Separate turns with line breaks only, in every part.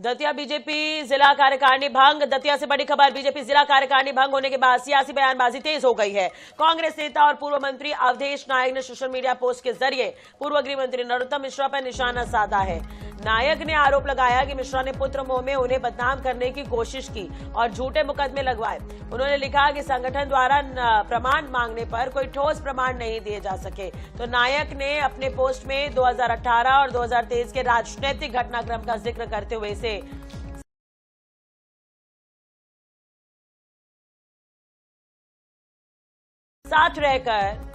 Datia BJP जिला कार्यकारिणी भंग। दतिया से बड़ी खबर, बीजेपी जिला कार्यकारिणी भंग होने के बाद सियासी बयानबाजी तेज हो गई है। कांग्रेस नेता और पूर्व मंत्री अवधेश नायक ने सोशल मीडिया पोस्ट के जरिए पूर्व गृह मंत्री नरोत्तम मिश्रा पर निशाना साधा है। नायक ने आरोप लगाया कि मिश्रा ने पुत्र मोह में उन्हें बदनाम करने की कोशिश की और झूठे मुकदमे लगवाए। उन्होंने लिखा कि संगठन द्वारा प्रमाण मांगने पर कोई ठोस प्रमाण नहीं दिए जा सके। तो नायक ने अपने पोस्ट में 2018 और 2023 के राजनीतिक घटनाक्रम का जिक्र करते हुए इसे साथ रहकर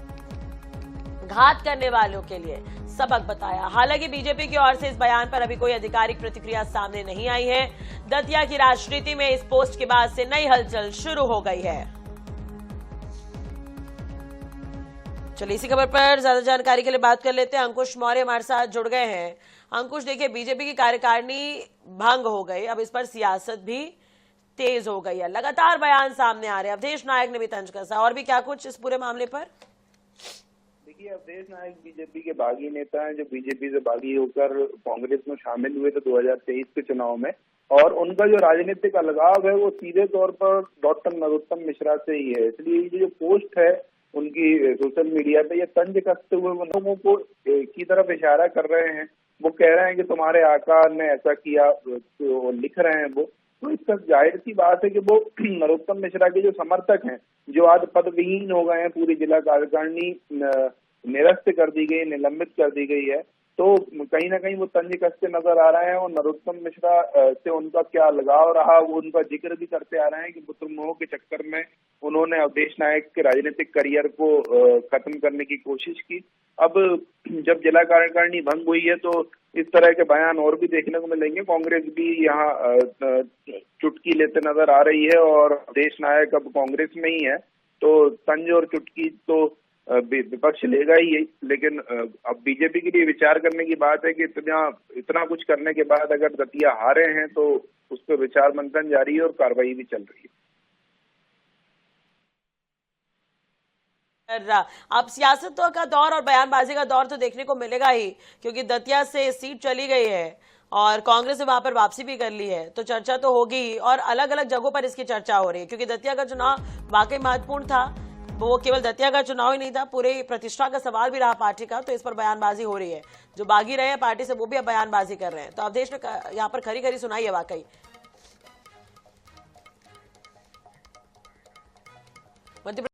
घात करने वालों के लिए सबक बताया। हालांकि बीजेपी की ओर से इस बयान पर अभी कोई आधिकारिक प्रतिक्रिया सामने नहीं आई है। दतिया की राजनीति में इस पोस्ट के बाद से नई हलचल शुरू हो गई है। चलिए इसी खबर पर ज्यादा जानकारी के लिए बात कर लेते हैं। अंकुश मौर्य हमारे साथ जुड़ गए हैं। अंकुश, देखिए बीजेपी की कार्यकारिणी भंग हो गई, अब इस पर सियासत भी तेज हो गई है, लगातार बयान सामने आ रहे हैं। अवधेश नायक ने भी तंज कसा, और भी क्या कुछ इस पूरे मामले पर?
देखिए, अवधेश नायक बीजेपी के बागी नेता हैं जो बीजेपी से बागी होकर कांग्रेस में शामिल हुए थे 2023 के चुनाव में, और उनका जो राजनीतिक अलगाव है वो सीधे तौर पर डॉक्टर नरोत्तम मिश्रा से ही है। इसलिए ये जो पोस्ट है उनकी सोशल मीडिया पे, ये तंज कसते हुए वो लोगों को की तरफ इशारा कर रहे हैं। वो कह रहे हैं कि तुम्हारे आका ने ऐसा किया, तो लिख रहे हैं वो। तो इसका जाहिर सी बात है कि वो नरोत्तम मिश्रा के जो समर्थक हैं, जो आज पदविहीन हो गए हैं, पूरी जिला कार्यकारिणी निरस्त कर दी गई, निलंबित कर दी गई है, तो कहीं ना कहीं वो तंज कसते नजर आ रहे हैं। और नरोत्तम मिश्रा से उनका क्या लगाव रहा वो उनका जिक्र भी करते आ रहे हैं कि पुत्र मोह के चक्कर में उन्होंने अवधेश नायक के राजनीतिक करियर को खत्म करने की कोशिश की। अब जब जिला कार्यकारिणी भंग हुई है तो इस तरह के बयान और भी देखने को मिलेंगे। कांग्रेस भी यहाँ चुटकी लेते नजर आ रही है और अवधेश नायक अब कांग्रेस में ही है, तो तंज और चुटकी तो विपक्ष लेगा ही, लेकिन अब बीजेपी के लिए विचार करने की बात है कि इतना कुछ करने के बाद अगर दतिया हारे हैं तो उस पर विचार मंथन जारी है और कार्रवाई भी चल रही है।
अब सियासत का दौर और बयानबाजी का दौर तो देखने को मिलेगा ही, क्योंकि दतिया से सीट चली गई है और कांग्रेस ने वहां पर वापसी भी कर ली है, तो चर्चा तो होगी और अलग अलग जगहों पर इसकी चर्चा हो रही है। क्योंकि दतिया का चुनाव वाकई महत्वपूर्ण था, वो केवल दतिया का चुनाव ही नहीं था, पूरे प्रतिष्ठा का सवाल भी रहा पार्टी का, तो इस पर बयानबाजी हो रही है। जो बागी रहे हैं पार्टी से वो भी अब बयानबाजी कर रहे हैं। तो अवधेश ने यहाँ पर खरी खरी सुनाई है वाकई।